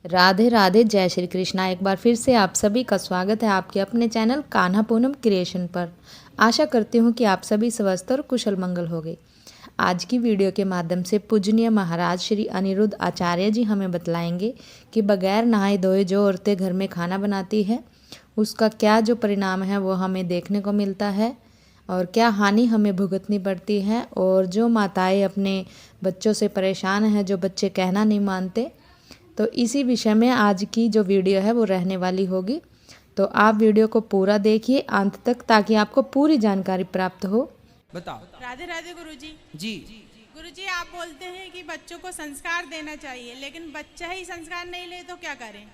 राधे राधे, जय श्री कृष्णा। एक बार फिर से आप सभी का स्वागत है आपके अपने चैनल कान्हा पूनम क्रिएशन पर। आशा करती हूँ कि आप सभी स्वस्थ और कुशल मंगल होंगे। आज की वीडियो के माध्यम से पूजनीय महाराज श्री अनिरुद्ध आचार्य जी हमें बतलाएंगे कि बगैर नहाए धोए जो औरतें घर में खाना बनाती है उसका क्या जो परिणाम है वो हमें देखने को मिलता है और क्या हानि हमें भुगतनी पड़ती है। और जो माताएं अपने बच्चों से परेशान हैं, जो बच्चे कहना नहीं मानते, तो इसी विषय में आज की जो वीडियो है वो रहने वाली होगी। तो आप वीडियो को पूरा देखिए अंत तक ताकि आपको पूरी जानकारी प्राप्त हो। बताओ। राधे राधे गुरुजी। जी। गुरुजी, आप बोलते हैं कि बच्चों को संस्कार देना चाहिए, लेकिन बच्चा ही संस्कार नहीं ले तो क्या करें?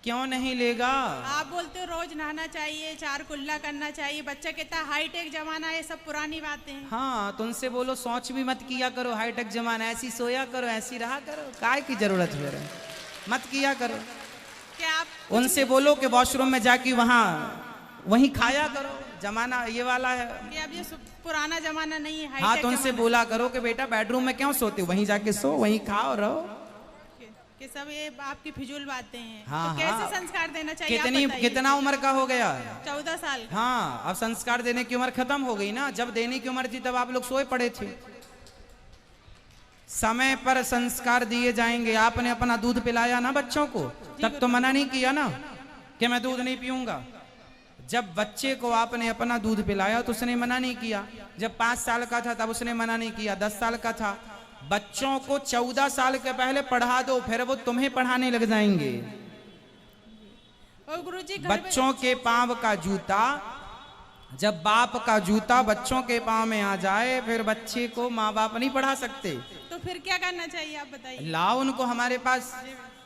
क्यों नहीं लेगा? आप बोलते हो रोज नहाना चाहिए, चार कुल्ला करना चाहिए, बच्चा कहता है हाईटेक जमाना है, सब पुरानी बातें हैं। हाँ, तो उनसे बोलो शौच भी मत किया करो, हाईटेक जमाना, ऐसी सोया करो, ऐसी रहा करो, काय की जरूरत है, मत किया करो। क्या आप उनसे बोलो कि वॉशरूम में जाके वहीं खाया करो, जमाना ये वाला है। कि अब ये पुराना जमाना नहीं है, हाँ, हाईटेक तो उनसे जमाना बोला करो कि बेटा बेडरूम में क्यों सोते हो, वहीं जाके सो, वहीं खाओ रहो। कि सब ये आपकी फिजूल बातें हैं। हाँ, तो कैसे हाँ। संस्कार देना चाहिए आप बताइए। कितना उम्र का हो गया? 14 साल का। हाँ, अब संस्कार देने की उम्र खत्म हो गई ना। जब देने की उम्र थी तब आप लोग सोए पड़े थे। समय पर संस्कार दिए जाएंगे। आपने अपना दूध पिलाया ना बच्चों को, तब तो मना नहीं किया ना कि मैं दूध नहीं पीऊंगा। जब बच्चे को आपने अपना दूध पिलाया तो उसने मना नहीं किया। जब 5 साल का था तब उसने मना नहीं किया। 10 साल का था। बच्चों को 14 साल के पहले पढ़ा दो, फिर वो तुम्हें पढ़ाने लग जाएंगे। और गुरुजी बच्चों के पांव का जूता, जब बाप का जूता बच्चों के पांव में आ जाए फिर बच्चे को माँ बाप नहीं पढ़ा सकते। तो फिर क्या करना चाहिए आप बताइए। लाओ उनको हमारे पास,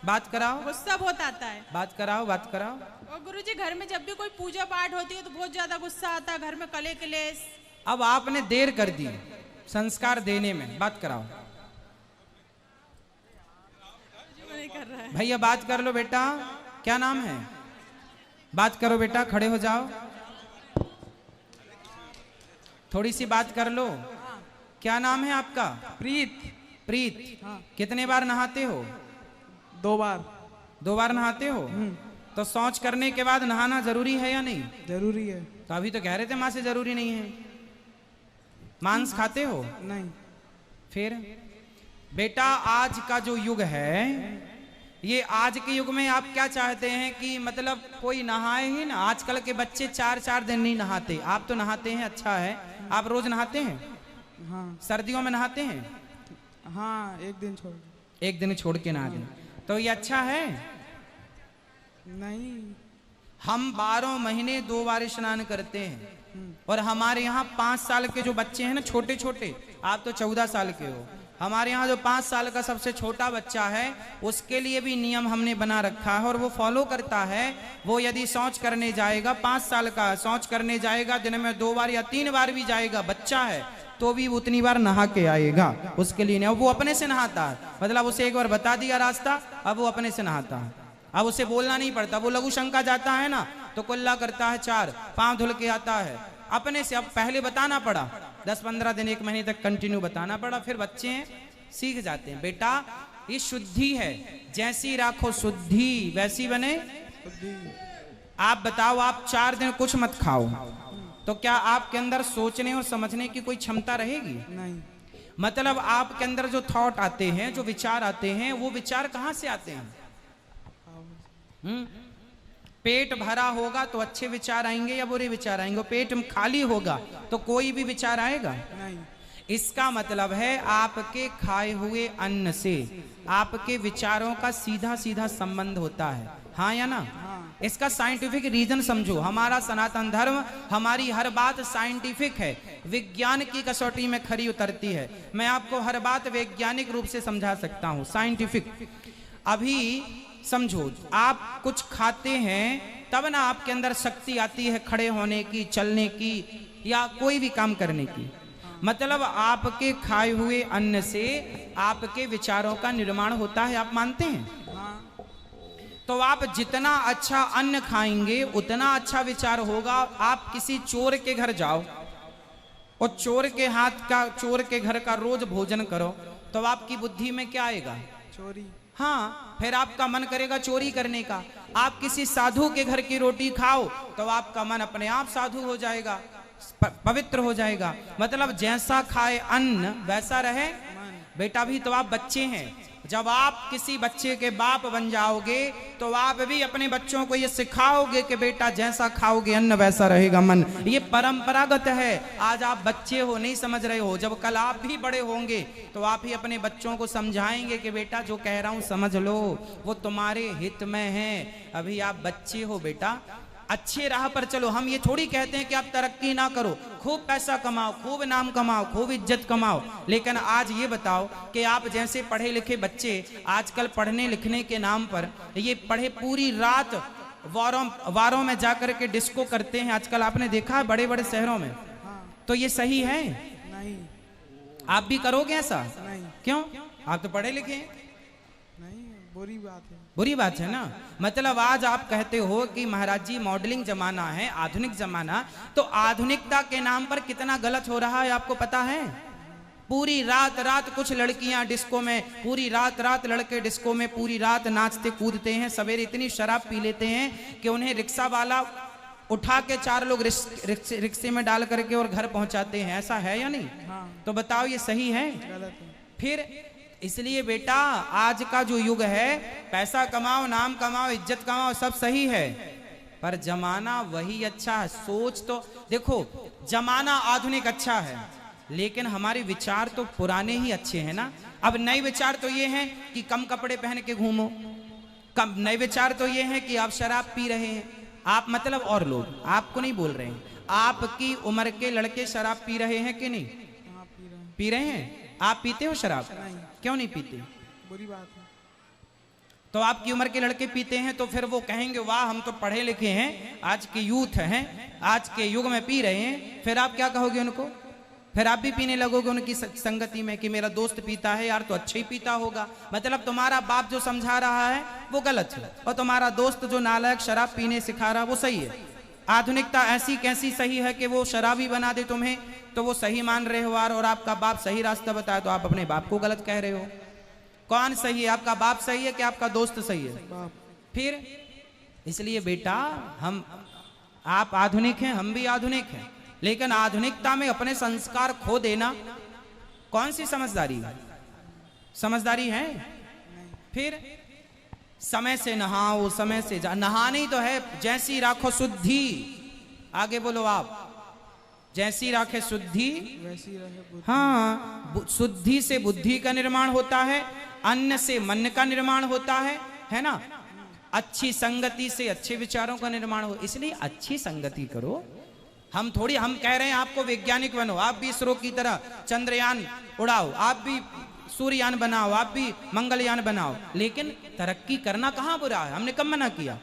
बात कराओ, गुस्सा बहुत आता है। बात कराओ, बात कराओ। और गुरुजी, घर में जब भी कोई पूजा पाठ होती है तो बहुत ज्यादा गुस्सा आता है, घर में कले कलेश। अब आपने देर कर दी संस्कार देने में, बात कराओ। नहीं कर रहा है। भैया बात कर लो बेटा, क्या नाम है? बात करो बेटा, खड़े हो जाओ, थोड़ी सी बात कर लो। क्या नाम है आपका? प्रीत। प्रीत। हाँ। कितने बार नहाते हो? 2 बार। 2 बार नहाते हो? तो शौच करने के बाद नहाना जरूरी है या नहीं? जरूरी है। तो अभी तो कह रहे थे माँ से जरूरी नहीं है। मांस खाते हो? नहीं। फिर बेटा, आज का जो युग है, ये आज के युग में आप क्या चाहते हैं कि मतलब कोई नहाए ही ना? आजकल के बच्चे 4-4 दिन नहीं नहाते। आप तो नहाते हैं, अच्छा है। आप रोज नहाते हैं? हाँ। सर्दियों में नहाते हैं? हाँ, एक दिन छोड़। एक दिन छोड़ के नहा दें तो ये अच्छा है। नहीं। हम 12 महीने 2 बार स्नान करते हैं। और हमारे यहाँ 5 साल के जो बच्चे हैं ना, छोटे छोटे, आप तो 14 साल के हो, हमारे यहाँ जो 5 साल का सबसे छोटा बच्चा है उसके लिए भी नियम हमने बना रखा है और वो फॉलो करता है। वो यदि शौच करने जाएगा, 5 साल का शौच करने जाएगा, दिन में 2 बार या 3 बार भी जाएगा, बच्चा है, तो भी उतनी बार नहा के आएगा। उसके लिए नहीं, वो अपने से नहाता है। मतलब उसे एक बार बता दिया रास्ता, अब वो अपने से नहाता है। अब उसे बोलना नहीं पड़ता। वो लघु शंका जाता है ना तो कुल्ला करता है, 4 पांव धुल के आता है अपने से। अब पहले बताना पड़ा, 10-15 दिन 1 महीने तक कंटिन्यू बताना पड़ा, फिर बच्चे सीख जाते हैं। बेटा, ये शुद्धि है, जैसी राखो शुद्धि वैसी बने। आप बताओ, आप 4 दिन कुछ मत खाओ तो क्या आपके अंदर सोचने और समझने की कोई क्षमता रहेगी? नहीं। मतलब आपके अंदर जो थॉट आते हैं, जो विचार आते हैं, वो विचार कहां से आते हैं? पेट भरा होगा तो अच्छे विचार आएंगे या बुरे विचार आएंगे? पेट खाली होगा तो कोई भी विचार आएगा? नहीं। इसका मतलब है आपके खाए हुए अन्न से आपके विचारों का सीधा सीधा संबंध होता है। हाँ या ना? हाँ। इसका साइंटिफिक रीजन समझो। हमारा सनातन धर्म, हमारी हर बात साइंटिफिक है, विज्ञान की कसौटी में खरी उतरती है। मैं आपको हर बात वैज्ञानिक रूप से समझा सकता हूँ, साइंटिफिक। अभी समझो, आप कुछ खाते हैं तब ना आपके अंदर शक्ति आती है खड़े होने की, चलने की, या कोई भी काम करने की। मतलब आपके खाए हुए अन्न से आपके विचारों का निर्माण होता है, आप मानते हैं? हाँ। तो आप जितना अच्छा अन्न खाएंगे उतना अच्छा विचार होगा। आप किसी चोर के घर जाओ और चोर के हाथ का, चोर के घर का रोज भोजन करो तो आपकी बुद्धि में क्या आएगा? चोरी। हाँ, फिर आपका मन करेगा चोरी करने का। आप किसी साधु के घर की रोटी खाओ तो आपका मन अपने आप साधु हो जाएगा, पवित्र हो जाएगा। मतलब जैसा खाए अन्न वैसा रहे बेटा। भी तो आप बच्चे हैं, जब आप किसी बच्चे के बाप बन जाओगे तो आप भी अपने बच्चों को ये सिखाओगे कि बेटा जैसा खाओगे अन्न वैसा रहेगा मन। ये परंपरागत है। आज आप बच्चे हो, नहीं समझ रहे हो, जब कल आप भी बड़े होंगे तो आप ही अपने बच्चों को समझाएंगे कि बेटा जो कह रहा हूं समझ लो, वो तुम्हारे हित में है। अभी आप बच्चे हो बेटा, अच्छे राह पर चलो। हम ये थोड़ी कहते हैं कि आप तरक्की ना करो, खूब पैसा कमाओ, खूब नाम कमाओ, खूब इज्जत कमाओ। लेकिन आज ये बताओ कि आप जैसे पढ़े लिखे बच्चे आजकल पढ़ने लिखने के नाम पर ये पढ़े पूरी रात वारों में जाकर के डिस्को करते हैं। आजकल आपने देखा है बड़े बड़े शहरों में। तो ये सही है? नहीं। आप भी करोगे ऐसा? नहीं। क्यों? आप तो पढ़े लिखे हैं। नहीं, बुरी बात है। बुरी बात है ना। मतलब आज आप कहते हो कि महाराज जी मॉडलिंग जमाना है, आधुनिक जमाना, तो आधुनिकता के नाम पर कितना गलत हो रहा है आपको पता है? पूरी रात कुछ लड़कियां डिस्को में, पूरी रात लड़के डिस्को में पूरी रात नाचते कूदते हैं। सवेरे इतनी शराब पी लेते हैं कि उन्हें रिक्शा वाला उठा के 4 लोग रिक्शे में डाल करके और घर पहुंचाते हैं। ऐसा है या नहीं? हाँ। तो बताओ ये सही है? गलत है। फिर इसलिए बेटा आज का जो युग है, पैसा कमाओ, नाम कमाओ, इज्जत कमाओ, सब सही है, पर जमाना वही अच्छा है। सोच तो देखो, जमाना आधुनिक अच्छा है लेकिन हमारे विचार तो पुराने ही अच्छे हैं ना। अब नए विचार तो ये हैं कि कम कपड़े पहन के घूमो, कम नए विचार तो ये हैं कि आप शराब पी रहे हैं। आप मतलब और लोग, आपको नहीं बोल रहे हैं, आपकी उम्र के लड़के शराब पी रहे हैं कि नहीं? हाँ, पी रहे हैं। आप पीते हो शराब? नहीं। क्यों नहीं पीते? बुरी बात है। तो आपकी उम्र के लड़के पीते हैं तो फिर वो कहेंगे वाह हम तो पढ़े लिखे हैं, आज के यूथ हैं, आज के युग में पी रहे हैं। फिर आप क्या कहोगे उनको? फिर आप भी पीने लगोगे उनकी संगति में कि मेरा दोस्त पीता है यार तो अच्छा ही पीता होगा। मतलब तुम्हारा बाप जो समझा रहा है वो गलत है और तुम्हारा दोस्त जो नालायक शराब पीने सिखा रहा है वो सही है। आधुनिकता ऐसी कैसी सही है कि वो शराबी बना दे तुम्हें, तो वो सही मान रहे हो और आपका बाप सही रास्ता बताए तो आप अपने बाप को गलत कह रहे हो। कौन सही है? आपका बाप सही है कि आपका दोस्त सही है? बाप। फिर इसलिए बेटा आप आधुनिक हैं, हम भी आधुनिक हैं, लेकिन आधुनिकता में अपने संस्कार खो देना कौन सी समझदारी है? समझदारी है? फिर समय से नहाओ, समय से नहानी तो है, जैसी राखो शुद्धि। आगे बोलो आप, जैसी राखे शुद्धि वैसी रहे बुद्धि। हाँ, शुद्धि से बुद्धि का निर्माण होता है, अन्न से मन का निर्माण होता है ना। अच्छी संगति से अच्छे विचारों का निर्माण हो। इसलिए अच्छी संगति करो। हम कह रहे हैं आपको वैज्ञानिक बनो, आप भी इसरो की तरह चंद्रयान उड़ाओ, आप भी सूर्ययान बनाओ, आप भी मंगलयान बनाओ, लेकिन तरक्की करना कहाँ बुरा है? हमने कब मना किया?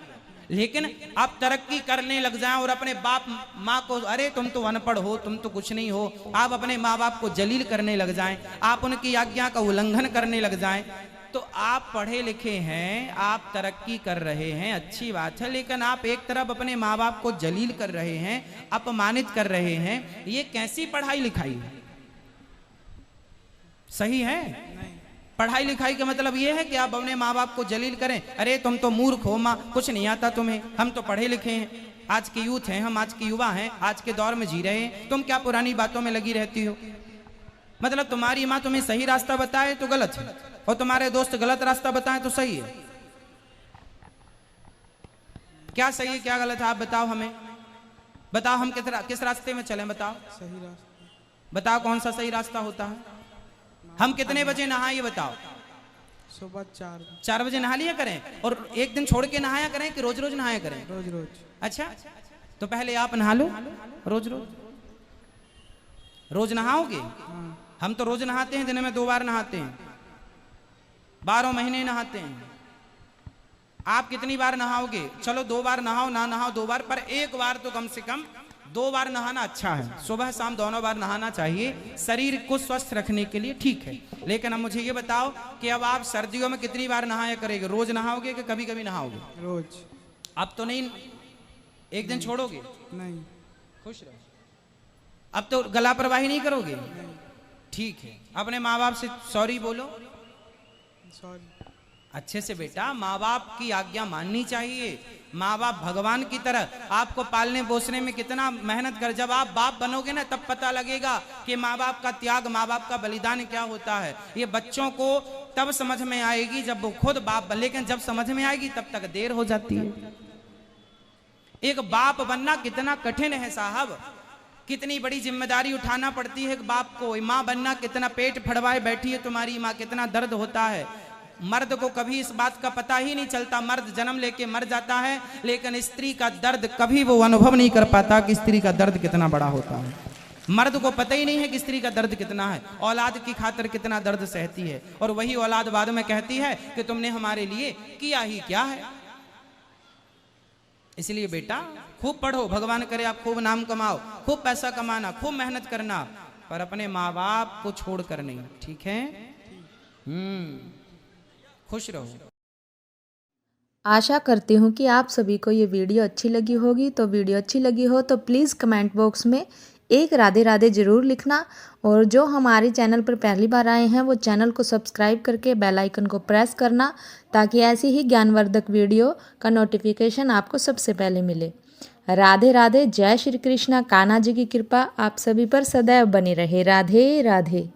लेकिन आप तरक्की करने लग जाएं और अपने बाप माँ को, अरे तुम तो अनपढ़ हो, तुम तो कुछ नहीं हो, आप अपने माँ बाप को जलील करने लग जाएं, आप उनकी आज्ञा का उल्लंघन करने लग जाएं, तो आप पढ़े लिखे हैं, आप तरक्की कर रहे हैं, अच्छी बात है, लेकिन आप एक तरफ अपने माँ बाप को जलील कर रहे हैं, अपमानित कर रहे हैं। ये कैसी पढ़ाई लिखाई है? सही है? नहीं। पढ़ाई लिखाई का मतलब ये है कि आप अपने माँ बाप को जलील करें, अरे तुम तो मूर्ख हो माँ, कुछ नहीं आता तुम्हें, हम तो पढ़े लिखे हैं, आज के यूथ हैं, हम आज के युवा हैं, आज के दौर में जी रहे हैं, तुम क्या पुरानी बातों में लगी रहती हो? मतलब तुम्हारी माँ तुम्हें सही रास्ता बताए तो गलत है और तुम्हारे दोस्त गलत रास्ता बताएं तो सही है। क्या सही है क्या गलत है आप बताओ हमें, बताओ हम किस रास्ते में चलें? बताओ सही रास्ता। बताओ कौन सा सही रास्ता होता है? हम कितने बजे नहाए ये बताओ? सुबह 4 बजे नहा लिया करें और एक दिन छोड़ के नहाया करें कि रोज रोज नहाया करें? रोज रोज। अच्छा, तो पहले आप नहा लो, रोज रोज रोज नहाओगे? हम तो रोज नहाते हैं, दिन में 2 बार नहाते हैं, 12 महीने नहाते हैं। आप कितनी बार नहाओगे? चलो 2 बार नहाओ, ना नहाओ 2 बार, पर एक बार तो कम से कम 2 बार नहाना अच्छा है। सुबह शाम दोनों बार नहाना चाहिए, शरीर को स्वस्थ रखने के लिए ठीक है। लेकिन अब मुझे ये बताओ कि अब आप सर्दियों में कितनी बार नहाया करेंगे? रोज नहाओगे कि कभी कभी नहाओगे? रोज। अब तो नहीं, एक दिन छोड़ोगे? नहीं। खुश रहो। अब तो गला प्रवाही नहीं करोगे? ठीक है, अपने माँ बाप से सॉरी बोलो। सॉरी। अच्छे से बेटा, माँ बाप की आज्ञा माननी चाहिए। माँ बाप भगवान की तरह आपको पालने पोसने में कितना मेहनत कर, जब आप बाप बनोगे ना तब पता लगेगा कि माँ बाप का त्याग, माँ बाप का बलिदान क्या होता है। ये बच्चों को तब समझ में आएगी जब वो खुद बाप बन, लेकिन जब समझ में आएगी तब तक देर हो जाती है। एक बाप बनना कितना कठिन है साहब, कितनी बड़ी जिम्मेदारी उठाना पड़ती है एक बाप को। माँ बनना कितना, पेट फड़वाए बैठी है तुम्हारी माँ, कितना दर्द होता है। मर्द को कभी इस बात का पता ही नहीं चलता, मर्द जन्म लेके मर जाता है, लेकिन स्त्री का दर्द कभी वो अनुभव नहीं कर पाता कि स्त्री का दर्द कितना बड़ा होता है। मर्द को पता ही नहीं है कि स्त्री का दर्द कितना है, औलाद की खातिर कितना दर्द सहती है, और वही औलाद बाद में कहती है कि तुमने हमारे लिए किया ही क्या है। इसलिए बेटा खूब पढ़ो, भगवान करे आप खूब नाम कमाओ, खूब पैसा कमाना, खूब मेहनत करना, पर अपने माँ बाप को छोड़कर नहीं, ठीक है। खुश रहो। आशा करती हूँ कि आप सभी को ये वीडियो अच्छी लगी होगी। तो वीडियो अच्छी लगी हो तो प्लीज़ कमेंट बॉक्स में एक राधे राधे ज़रूर लिखना, और जो हमारे चैनल पर पहली बार आए हैं वो चैनल को सब्सक्राइब करके बेल आइकन को प्रेस करना, ताकि ऐसी ही ज्ञानवर्धक वीडियो का नोटिफिकेशन आपको सबसे पहले मिले। राधे राधे, जय श्री कृष्णा। कान्हा जी की कृपा आप सभी पर सदैव बनी रहे। राधे राधे।